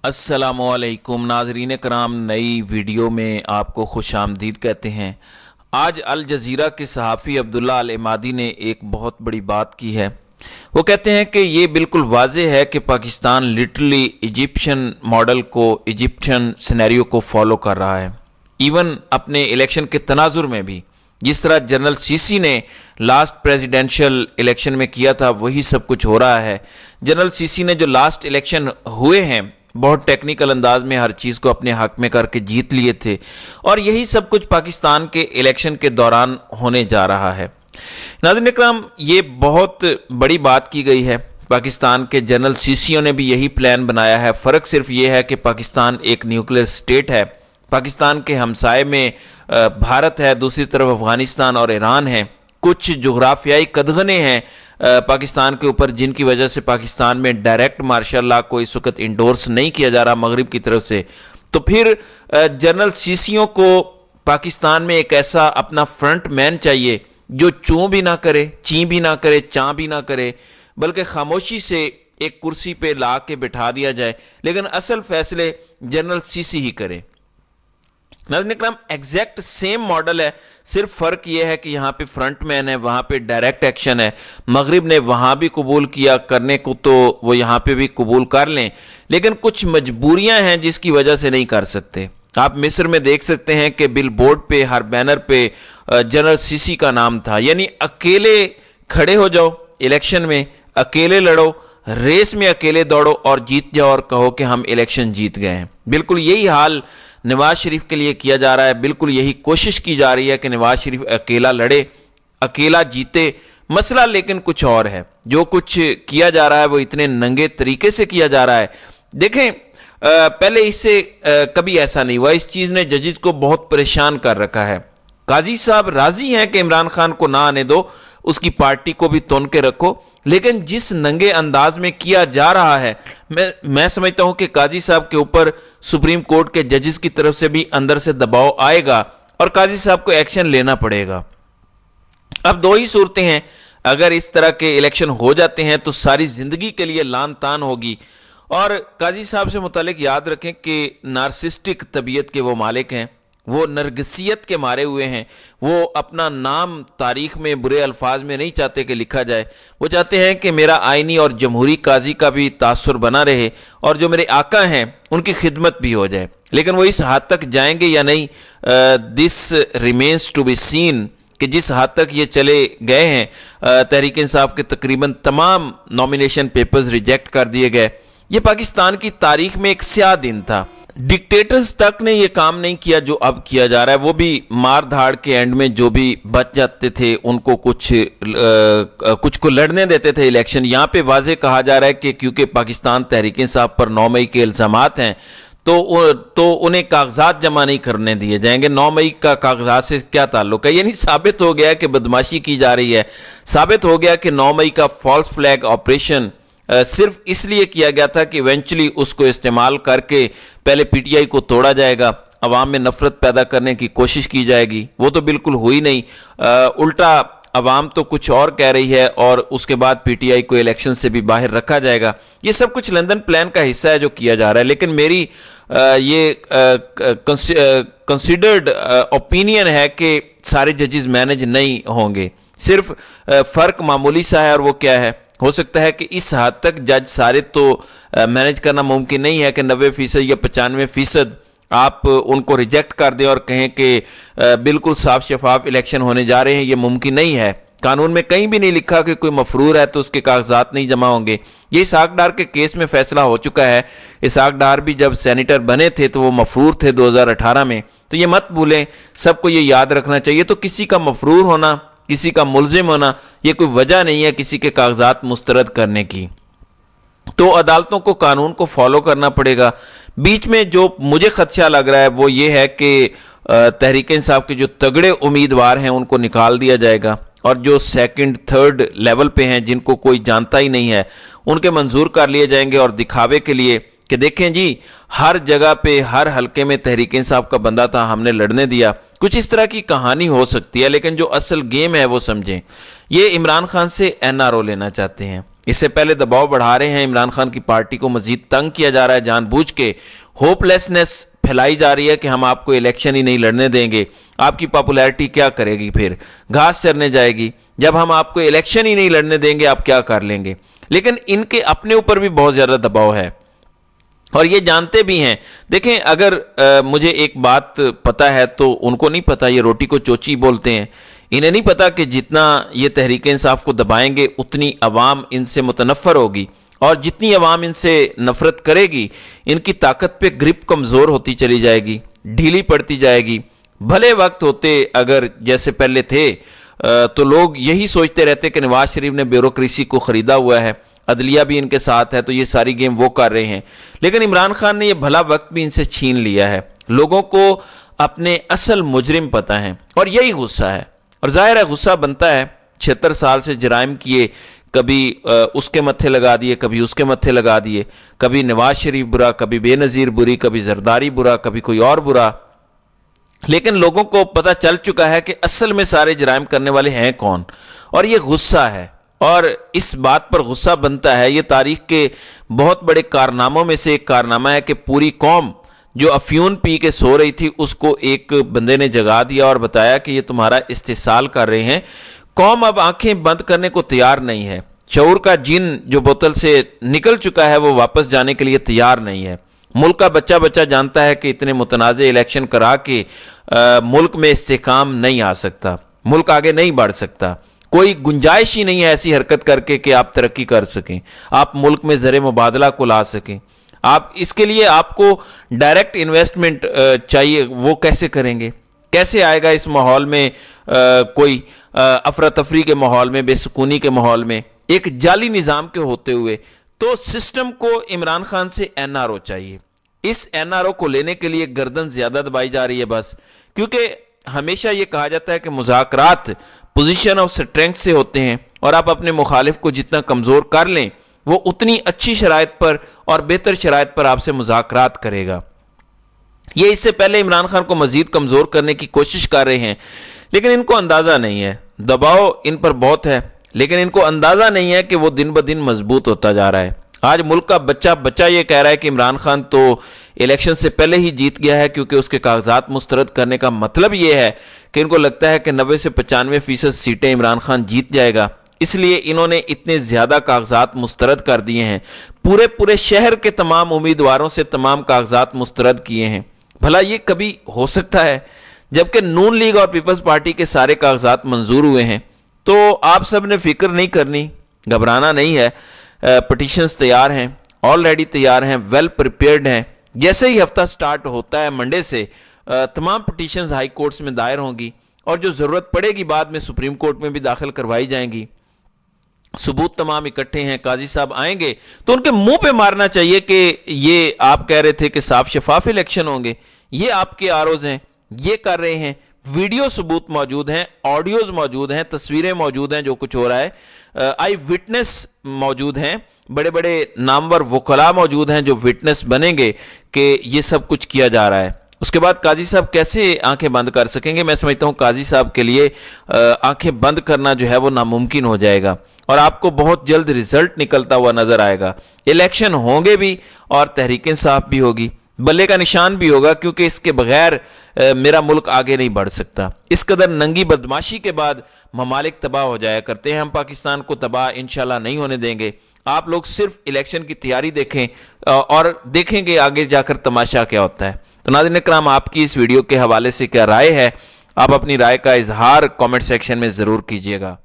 अस्सलामु अलैकुम नाजरीन कराम, नई वीडियो में आपको खुश आमदीद कहते हैं। आज अल जज़ीरा के सहाफ़ी अब्दुल्ला अल इमादी ने एक बहुत बड़ी बात की है। वो कहते हैं कि ये बिल्कुल वाज़ेह है कि पाकिस्तान लिटरली इजिप्शियन मॉडल को, इजिप्शियन सिनेरियो को फॉलो कर रहा है। इवन अपने इलेक्शन के तनाजुर में भी जिस तरह जनरल सीसी ने लास्ट प्रेसिडेंशियल इलेक्शन में किया था, वही सब कुछ हो रहा है। जनरल सीसी ने जो लास्ट इलेक्शन हुए हैं, बहुत टेक्निकल अंदाज में हर चीज़ को अपने हक में करके जीत लिए थे, और यही सब कुछ पाकिस्तान के इलेक्शन के दौरान होने जा रहा है। नाज़रीन इकराम, ये बहुत बड़ी बात की गई है। पाकिस्तान के जनरल सीसियों ने भी यही प्लान बनाया है। फ़र्क सिर्फ ये है कि पाकिस्तान एक न्यूक्लियर स्टेट है। पाकिस्तान के हमसाए में भारत है, दूसरी तरफ अफ़गानिस्तान और ईरान है। कुछ जुग़राफ़ियाई कदगने हैं पाकिस्तान के ऊपर, जिनकी वजह से पाकिस्तान में डायरेक्ट मार्शल लॉ को इस वक्त इंडोर्स नहीं किया जा रहा मगरिब की तरफ से। तो फिर जनरल सीसियों को पाकिस्तान में एक ऐसा अपना फ्रंट मैन चाहिए जो चूँ भी ना करे, ची भी ना करे, चाँ भी ना करे, बल्कि खामोशी से एक कुर्सी पे ला के बिठा दिया जाए, लेकिन असल फैसले जनरल सीसी ही करे। नाज़रीन इकराम, एग्जैक्ट सेम मॉडल है, सिर्फ फ़र्क यह है कि यहाँ पे फ्रंट मैन है, वहाँ पे डायरेक्ट एक्शन है। मगरिब ने वहाँ भी कबूल किया करने को, तो वो यहाँ पे भी कबूल कर लें, लेकिन कुछ मजबूरियाँ हैं जिसकी वजह से नहीं कर सकते। आप मिस्र में देख सकते हैं कि बिल बोर्ड पे, हर बैनर पे जनरल सीसी का नाम था। यानी अकेले खड़े हो जाओ इलेक्शन में, अकेले लड़ो, रेस में अकेले दौड़ो और जीत जाओ और कहो कि हम इलेक्शन जीत गए हैं। बिल्कुल यही हाल नवाज शरीफ के लिए किया जा रहा है। बिल्कुल यही कोशिश की जा रही है कि नवाज शरीफ अकेला लड़े, अकेला जीते। मसला लेकिन कुछ और है। जो कुछ किया जा रहा है वो इतने नंगे तरीके से किया जा रहा है। देखें, पहले इससे कभी ऐसा नहीं हुआ। इस चीज़ ने जजिस को बहुत परेशान कर रखा है। काजी साहब राजी हैं कि इमरान खान को ना आने दो, उसकी पार्टी को भी तोन के रखो, लेकिन जिस नंगे अंदाज में किया जा रहा है, मैं समझता हूं कि काजी साहब के ऊपर सुप्रीम कोर्ट के जजेस की तरफ से भी अंदर से दबाव आएगा और काजी साहब को एक्शन लेना पड़ेगा। अब दो ही सूरतें हैं। अगर इस तरह के इलेक्शन हो जाते हैं तो सारी जिंदगी के लिए लान तान होगी। और काजी साहब से मुतालिक याद रखें कि नार्सिस्टिक तबीयत के वो मालिक हैं, वो नरगिसियत के मारे हुए हैं। वो अपना नाम तारीख में बुरे अल्फाज में नहीं चाहते कि लिखा जाए। वो चाहते हैं कि मेरा आइनी और जमहूरी काजी का भी तासुर बना रहे और जो मेरे आका हैं उनकी खिदमत भी हो जाए। लेकिन वो इस हद तक जाएंगे या नहीं, this remains to be seen, कि जिस हद तक ये चले गए हैं। तहरीक इंसाफ के तकरीबन तमाम नॉमिनेशन पेपर्स रिजेक्ट कर दिए गए। ये पाकिस्तान की तारीख में एक स्याह दिन था। डिक्टेटर्स तक ने ये काम नहीं किया जो अब किया जा रहा है। वो भी मार धाड़ के एंड में जो भी बच जाते थे उनको कुछ को लड़ने देते थे इलेक्शन। यहाँ पे वाजे कहा जा रहा है कि क्योंकि पाकिस्तान तहरीक इंसाफ पर 9 मई के इल्ज़ामात हैं तो उन्हें कागजात जमा नहीं करने दिए जाएंगे। 9 मई का कागजात से क्या ताल्लुक है? यानी साबित हो गया कि बदमाशी की जा रही है। साबित हो गया कि 9 मई का फॉल्स फ्लैग ऑपरेशन सिर्फ इसलिए किया गया था कि इवेंचुअली उसको इस्तेमाल करके पहले पीटीआई को तोड़ा जाएगा, अवाम में नफरत पैदा करने की कोशिश की जाएगी। वो तो बिल्कुल हुई नहीं। उल्टा अवाम तो कुछ और कह रही है और उसके बाद पीटीआई को इलेक्शन से भी बाहर रखा जाएगा। ये सब कुछ लंदन प्लान का हिस्सा है जो किया जा रहा है। लेकिन मेरी ये कंसिडर्ड ओपिनियन है कि सारे जजेस मैनेज नहीं होंगे। सिर्फ फ़र्क मामूली सा है, और वो क्या है? हो सकता है कि इस हद तक जज सारे तो मैनेज करना मुमकिन नहीं है कि 90% या 95% आप उनको रिजेक्ट कर दें और कहें कि बिल्कुल साफ शफाफ इलेक्शन होने जा रहे हैं। ये मुमकिन नहीं है। कानून में कहीं भी नहीं लिखा कि कोई मफरूर है तो उसके कागजात नहीं जमा होंगे। ये इसहाक डार के केस में फैसला हो चुका है। इसहाक डार भी जब सेनेटर बने थे तो वो मफरूर थे 2018 में। तो ये मत भूलें, सबको ये याद रखना चाहिए। तो किसी का मफरूर होना, किसी का मुल्जिम होना, ये कोई वजह नहीं है किसी के कागजात मुस्तरद करने की। तो अदालतों को कानून को फॉलो करना पड़ेगा। बीच में जो मुझे खदशा लग रहा है वो ये है कि तहरीक इंसाफ के जो तगड़े उम्मीदवार हैं उनको निकाल दिया जाएगा, और जो सेकंड थर्ड लेवल पे हैं जिनको कोई जानता ही नहीं है उनके मंजूर कर लिए जाएंगे। और दिखावे के लिए कि देखें जी, हर जगह पे हर हलके में तहरीक इंसाफ का बंदा था, हमने लड़ने दिया। कुछ इस तरह की कहानी हो सकती है, लेकिन जो असल गेम है वो समझें। ये इमरान खान से एनआरओ लेना चाहते हैं। اس سے پہلے دباؤ بڑھا رہے ہیں, عمران خان کی پارٹی کو مزید تنگ کیا جا رہا ہے جان بوجھ کے, ہوپ لیسنس پھیلائی جا رہی ہے کہ ہم آپ کو الیکشن ہی نہیں لڑنے دیں گے, آپ کی پاپولیرٹی کیا کرے گی, پھر گھاس چرنے جائے گی. جب ہم آپ کو الیکشن ہی نہیں لڑنے دیں گے آپ کیا کر لیں گے. لیکن ان کے اپنے اوپر بھی بہت زیادہ دباؤ ہے اور یہ جانتے بھی ہیں. دیکھیں اگر مجھے ایک بات پتہ ہے تو ان کو نہیں پتہ, یہ روٹی کو چوچی بولتے ہیں, انہیں نہیں پتا کہ جتنا یہ تحریک انصاف کو دبائیں گے اتنی عوام ان سے متنفر ہوگی, اور جتنی عوام ان سے نفرت کرے گی ان کی طاقت پہ گرپ کمزور ہوتی چلی جائے گی, ڈھیلی پڑتی جائے گی. بھلے وقت ہوتے اگر جیسے پہلے تھے تو لوگ یہی سوچتے رہتے کہ نواز شریف نے بیوروکریسی کو خریدا ہوا ہے, عدلیہ بھی ان کے ساتھ ہے, تو یہ ساری گیم وہ کر رہے ہیں. لیکن عمران خان نے یہ بھلا وقت بھی ان سے چھین لیا ہے. لوگوں کو اپنے اصل مجرم پتہ ہیں اور یہی غصہ ہے, اور ظاہر ہے غصہ بنتا ہے. 76 سال سے جرائم کیے, کبھی اس کے متھے لگا دیے, کبھی اس کے متھے لگا دیے, کبھی نواز شریف برا, کبھی بے نظیر بری, کبھی زرداری برا, کبھی کوئی اور برا. لیکن لوگوں کو پتہ چل چکا ہے کہ اصل میں سارے جرائم کرنے والے ہیں کون, اور یہ غصہ ہے. اور اس بات پر غصہ بنتا ہے, یہ تاریخ کے بہت بڑے کارناموں میں سے ایک کارنامہ ہے کہ پوری قوم جو افیون پی کے سو رہی تھی اس کو ایک بندے نے جگا دیا اور بتایا کہ یہ تمہارا استحصال کر رہے ہیں. قوم اب آنکھیں بند کرنے کو تیار نہیں ہے. شعور کا جن جو بوتل سے نکل چکا ہے وہ واپس جانے کے لیے تیار نہیں ہے. ملک کا بچہ بچہ جانتا ہے کہ اتنے متنازع الیکشن کرا کے ملک میں استحکام نہیں آ سکتا, ملک آگے نہیں بڑھ سکتا. کوئی گنجائش ہی نہیں ہے ایسی حرکت کر کے کہ آپ ترقی کر سکیں, آپ ملک میں زر مبادلہ کو لا سکیں. آپ اس کے لیے آپ کو ڈائریکٹ انویسٹمنٹ چاہیے, وہ کیسے کریں گے, کیسے آئے گا اس ماحول میں, کوئی افراتفری کے ماحول میں, بے سکونی کے ماحول میں, ایک جعلی نظام کے ہوتے ہوئے. تو سسٹم کو عمران خان سے این آر او چاہیے. اس این آر او کو لینے کے لیے گردن زیادہ دبائی جا رہی ہے بس, کیونکہ ہمیشہ یہ کہا جاتا ہے کہ مذاکرات پوزیشن آف سٹرینتھ سے ہوتے ہیں, اور آپ اپنے مخالف کو جتنا کمزور کر لیں وہ اتنی اچھی شرائط پر اور بہتر شرائط پر آپ سے مذاکرات کرے گا. یہ اس سے پہلے عمران خان کو مزید کمزور کرنے کی کوشش کر رہے ہیں, لیکن ان کو اندازہ نہیں ہے, دباؤ ان پر بہت ہے, لیکن ان کو اندازہ نہیں ہے کہ وہ دن بدن مضبوط ہوتا جا رہا ہے. آج ملک کا بچہ بچہ یہ کہہ رہا ہے کہ عمران خان تو الیکشن سے پہلے ہی جیت گیا ہے, کیونکہ اس کے کاغذات مسترد کرنے کا مطلب یہ ہے کہ ان کو لگتا ہے کہ 90 سے 95% سیٹیں عمران خان جیت جائے گا, اس لیے انہوں نے اتنے زیادہ کاغذات مسترد کر دیے ہیں. پورے شہر کے تمام امیدواروں سے تمام کاغذات مسترد کیے ہیں. بھلا یہ کبھی ہو سکتا ہے, جبکہ نون لیگ اور پیپلز پارٹی کے سارے کاغذات منظور ہوئے ہیں. تو آپ سب نے فکر نہیں کرنی, گھبرانا نہیں ہے. پٹیشنز تیار ہیں, آلریڈی تیار ہیں, ویل پریپیئرڈ ہیں. جیسے ہی ہفتہ سٹارٹ ہوتا ہے منڈے سے تمام پٹیشنز ہائی کورٹس میں دائر ہوں گی, اور جو ضرورت پڑے گی بعد میں سپریم کورٹ میں بھی داخل کروائی جائیں گی. ثبوت تمام اکٹھے ہیں, قاضی صاحب آئیں گے تو ان کے منہ پہ مارنا چاہیے کہ یہ آپ کہہ رہے تھے کہ صاف شفاف الیکشن ہوں گے, یہ آپ کے آروز ہیں, یہ کر رہے ہیں. ویڈیو ثبوت موجود ہیں, آڈیوز موجود ہیں, تصویریں موجود ہیں جو کچھ ہو رہا ہے, آئی وٹنس موجود ہیں, بڑے بڑے نامور وکلاء موجود ہیں جو وٹنس بنیں گے کہ یہ سب کچھ کیا جا رہا ہے. اس کے بعد قاضی صاحب کیسے آنکھیں بند کر سکیں گے؟ میں سمجھتا ہوں قاضی صاحب کے لیے آنکھیں بند کرنا جو ہے وہ ناممکن ہو جائے گا, اور آپ کو بہت جلد رزلٹ نکلتا ہوا نظر آئے گا. الیکشن ہوں گے بھی اور تحریک انصاف بھی ہوگی, بلے کا نشان بھی ہوگا, کیونکہ اس کے بغیر میرا ملک آگے نہیں بڑھ سکتا. اس قدر ننگی بدماشی کے بعد ممالک تباہ ہو جایا کرتے ہیں. ہم پاکستان کو تباہ انشاءاللہ نہیں ہونے دیں گے. آپ لوگ صرف الیکشن کی تیاری دیکھیں اور دیکھیں گے آگے جا کر تماشا کیا ہوتا ہے. تو ناظرین اکرام, آپ کی اس ویڈیو کے حوالے سے کیا رائے ہے؟ آپ اپنی رائے کا اظہار کامنٹ سیکشن میں ضرور کیجیے گا.